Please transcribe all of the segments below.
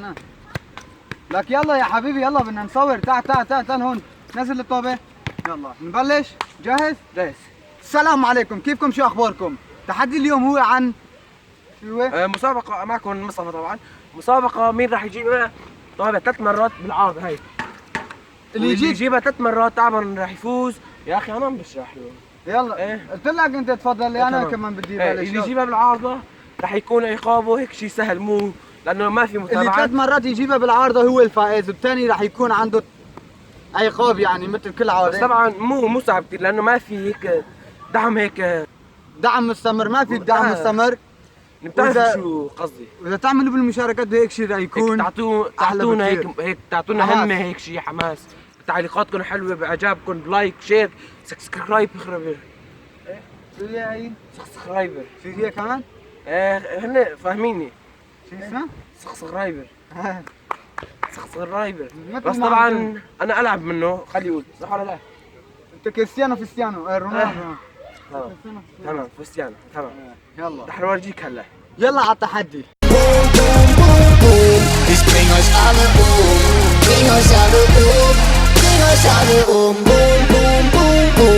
انا. لك يلا يا حبيبي يلا بدنا نصور. تعال هون. نزل الطابة. يلا نبلش. جاهز؟ جاهز. السلام عليكم، كيفكم؟ شو اخباركم؟ تحدي اليوم هو عن شو هو؟ مسابقة معكم مصطفى طبعا. مسابقة مين راح يجيبها طابة 3 مرات بالعرض هاي. اللي يجيبها 3 مرات طبعا راح يفوز. يا اخي انا عم بشرح له. يلا ايه؟ قلت لك انت تفضل لي انا تمام. كمان بدي ايه بلش. اللي يجيبها بالعارضة راح يكون عقابه هيك شيء سهل، مو لانه ما في اللي متابعات. 3 مرات يجيبها بالعارضة هو الفائز، والثاني راح يكون عنده عقاب يعني مثل كل بس عارضة. طبعا مو صعب كثير لانه ما في هيك دعم هيك. دعم مستمر، ما في دعم مستمر. بتعرفوا شو قصدي؟ واذا تعملوا بالمشاركات هيك شيء راح يكون هيك تعطونا هيك تعطونا حماس. همه هيك شيء حماس. تعليقاتكم حلوه، باعجابكم، بلايك شير سبسكرايب. يخرب شو هي هي؟ سبسكرايبر. شو هي كمان؟ ايه هن فاهميني. شو اسمها؟ سبسكرايبر. سبسكرايبر. مثل بس ما طبعا انا العب منه، خليه يقول صح ولا لا؟ انت كريستيانو رونالدو. تمام كريستيانو تمام. يلا رح نورجيك هلا. يلا على التحدي. Dus bring ons alle om, bring ons alle om, bring ons alle om, boom, boom, boom, boom.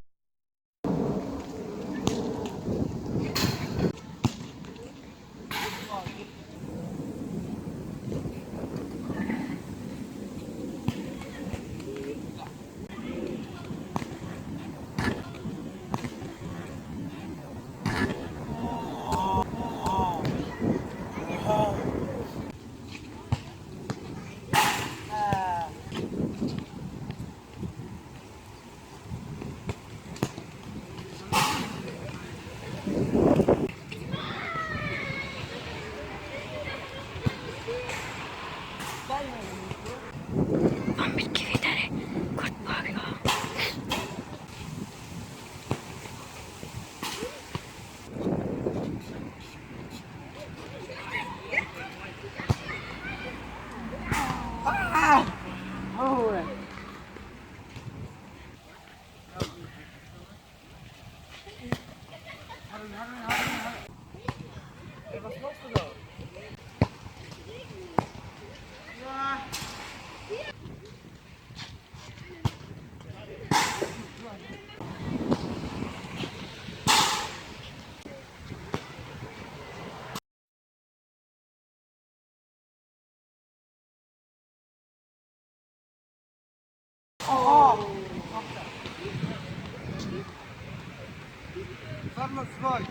صار له سباي،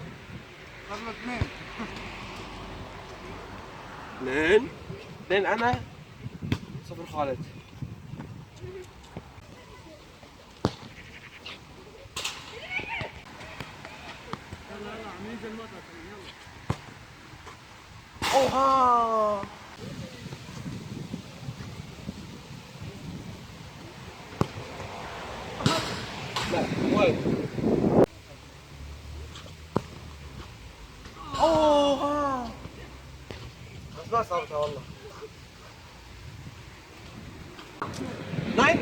صار له 2. اثنين انا 0 خالد. يلا عم ينزل مطر. يلا اوها لا وين. اوها بس ما صارتها والله. نايم.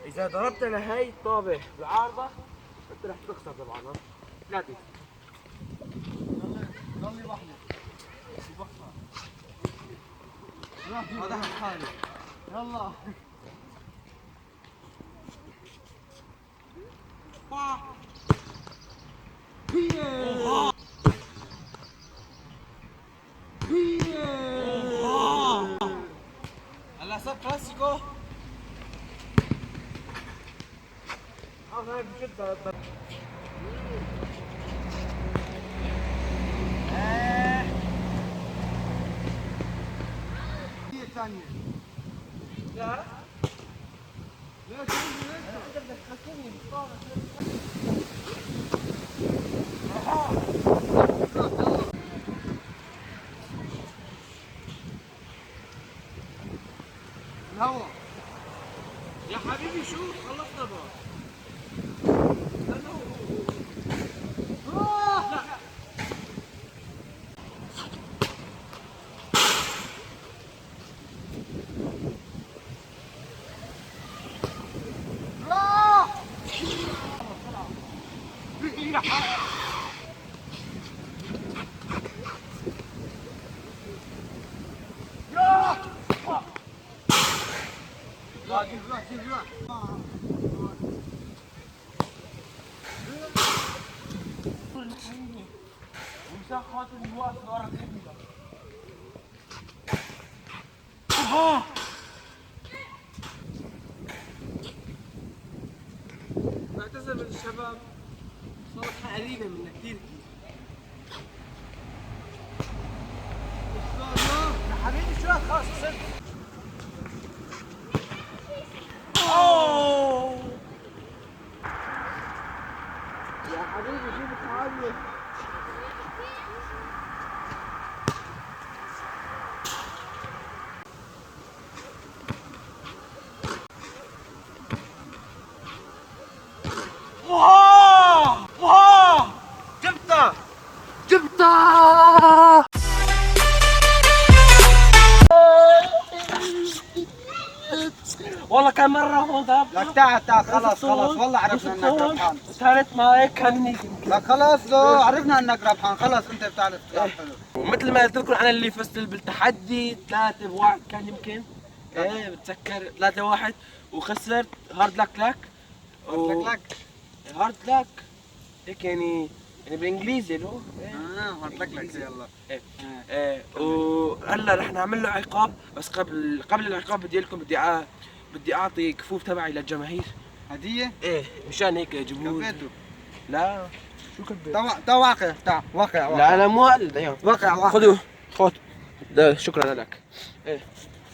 اذا ضربت لهي الطابه بالعارضه انت رح تخسر طبعا. ثلاثه. ضلي وحدك. هذا حالي. يلا هلا صار كلاسيكو. هاي بجد هي الثانية. لا لا تنزل الهواء. يا حبيبي شو خلصنا بقى. جيب روح جيب روح. ومشان خاطر الوقت ورا كده. اعتذر من الشباب، صارت قريبة منا كثير. يا حبيبي شو خلاص وصلت. اوه يا حبيبي جيب التعادل. واه واه جبتها جبتها. والله كان مرة هون ضرب. لك تعال تعال خلاص خلاص والله عرفنا انك ربحان. كانت معي كان لك خلاص لو عرفنا انك ربحان خلاص انت بتعرف تلعب حلو. ومثل ما قلت لكم انا اللي فزت بالتحدي 3-1 كان يمكن. ايه بتذكر 3-1 وخسرت هارد لك لك. لك هارد لك هيك يعني بالانجليزي له. هارد لك يلا. ايه وهلا رح نعمل له عقاب، بس قبل العقاب بدي اعطي كفوف تبعي للجماهير هدية؟ ايه مشان هيك جمهور. كبيته؟ لا شو كبيت؟ تا واقع تا واقع لا انا مو قلد. ايوه واقع خذ شكرا لك. ايه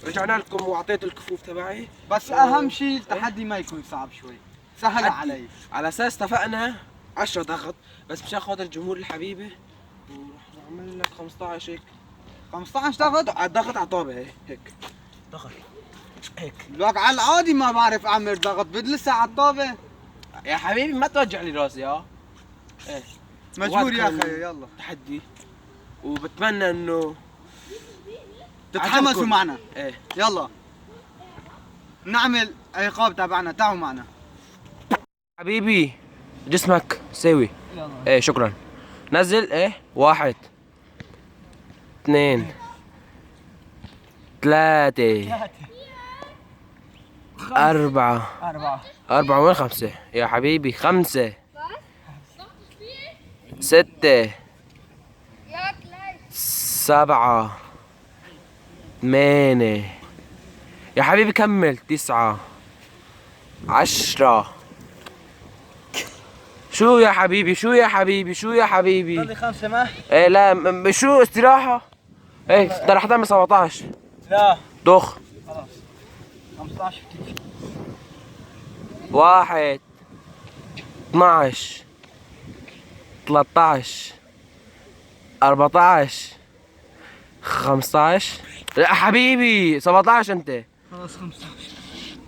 رجعنا لكم واعطيت الكفوف تبعي، بس اهم شيء التحدي ما يكون صعب شوي، سهل علي. على اساس اتفقنا 10 ضغط، بس مشان خاطر الجمهور الحبيبه ورح نعمل لك 15 هيك. 15 ضغط؟ ضغط على طابه هيك ضغط هيك. لك على العادي ما بعرف اعمل ضغط، بدي لسه على الطابة. يا حبيبي ما توجع لي راسي ايه مجبور يا اخي. يلا تحدي، وبتمنى انه تتحمسوا عجبكم. معنا. ايه يلا نعمل عقاب تبعنا، تعالوا معنا. حبيبي جسمك سوي. يلا ايه شكرا. نزل. ايه 1 2 3 4 4 وين 5 يا حبيبي 5 6 7 8 يا حبيبي كمل 9 10 شو يا حبيبي شو يا حبيبي شو يا حبيبي. خلي 5 ما. ايه لا شو استراحة. ايه انت رح تعمل 17. لا ضخ. خلاص 15 كتير. 1 12 13 14 15 لا حبيبي 17 انت. خلاص 15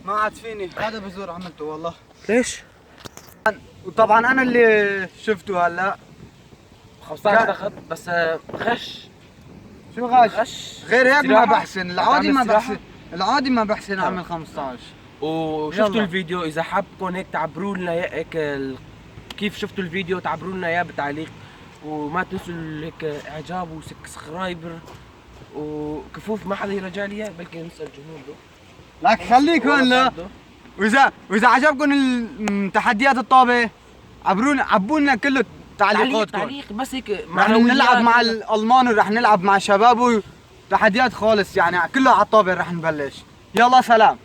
ما عاد فيني، هذا بزور عملته والله. ليش؟ وطبعا انا اللي شفته هلا 15 ضغط بس غش. شو غاش؟ غش غير هيك ما استراحة. بحسن، العادي ما استراحة. بحسن، العادي ما بحسن اعمل 15. وشفتوا يلا. الفيديو، اذا حابكم هيك تعبروا لنا هيك كيف شفتوا الفيديو، تعبروا لنا اياه بالتعليق، وما تنسوا هيك اعجاب وسبسكرايبر وكفوف. ما حدا يرجع لي اياه بلكي ننسى الجمهور له. لك خليك هون لا. واذا عجبكم التحديات الطابة عبونا كله تعليقاتكم. تعليق بس هيك رح نلعب مع الالمان ورح نلعب مع شباب، تحديات خالص يعني كله على الطابة رح نبلش. يلا سلام.